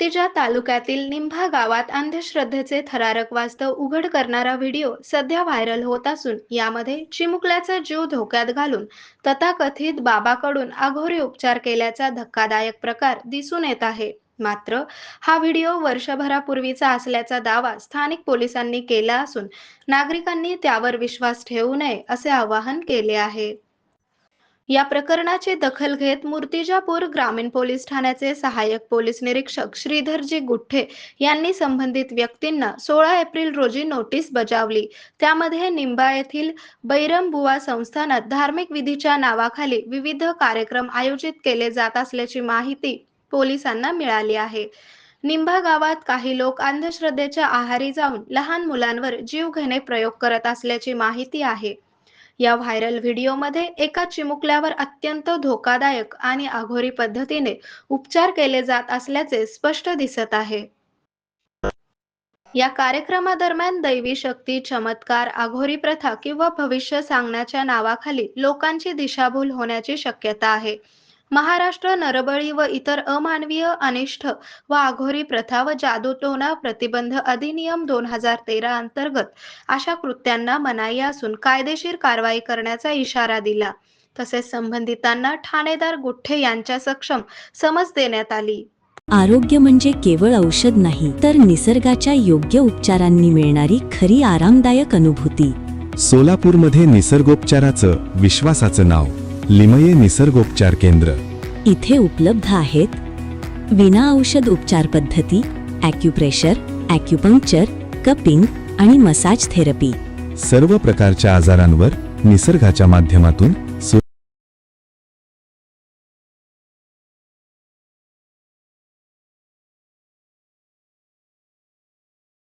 मूर्तिजाळ तालुक्यातील निंभा गावात अंधश्रद्धेचे थरारक वास्तव उघड करणारा व्हिडिओ सध्या व्हायरल होत असून यामध्ये चिमुकल्याचा जीव धोक्यात घालून तथाकथित बाबाकडून अघोरी उपचार केल्याचा धक्कादायक प्रकार दिसून येत आहे। मात्र हा व्हिडिओ वर्षभरापूर्वीचा असल्याचा दावा स्थानिक पोलिसांनी केला असून नागरिकांनी त्यावर विश्वास ठेवू नये असे आवाहन केले आहे। या प्रकरणाची दखल घेत मूर्तिजापूर ग्रामीण पोलीस ठाण्याचे सहाय्यक पोलीस निरीक्षक श्रीधरजी गुठ्ठे यांनी संबंधित व्यक्तींना 16 एप्रिल रोजी नोटीस बजावली। त्यामध्ये निंबा येथील बैरमबुवा संस्थानात धार्मिक विधीच्या नावाखाली विविध कार्यक्रम आयोजित केले जात असल्याची माहिती पोलिसांना मिळाली आहे। निंभा गावात काही लोक अंधश्रद्धेच्या आहारी जाऊन लहान मुलांवर जीवघेणे प्रयोग करत असल्याची माहिती आहे। या व्हायरल व्हिडिओमध्ये एका चिमुकल्यावर अत्यंत धोकादायक आणि अघोरी पद्धतीने उपचार केले जात असल्याचे स्पष्ट दिसत आहे। या कार्यक्रमादरम्यान दैवी शक्ती, चमत्कार, अघोरी प्रथा किंवा भविष्य सांगण्याच्या नावाखाली लोकांची दिशाभूल होण्याची शक्यता आहे। महाराष्ट्र नरबळी व इतर अमानवीय अनिष्ट व अघोरी प्रथा व जादूटोणा प्रतिबंध अधिनियम 2013 अंतर्गत अशा कृत्यांना मनाई असून कायदेशीर कारवाई करण्याचा इशारा दिला। तसेच संबंधितांना ठाणेदार गुठ्ठे यांच्या समज देण्यात आली। आरोग्य म्हणजे केवळ औषध नाही, तर निसर्गाच्या योग्य उपचारांनी मिळणारी खरी आरामदायक अनुभूती। सोलापूरमध्ये निसर्गोपचाराचं विश्वासाचं नाव लिमये निसर्गोपचार केंद्र। इथे उपलब्ध आहेत विना औषध उपचार पद्धती, ॲक्युप्रेशर, ॲक्युपंक्चर, कपिंग आणि मसाज थेरपी। सर्व प्रकारच्या आजारांवर निसर्गाच्या माध्यमातून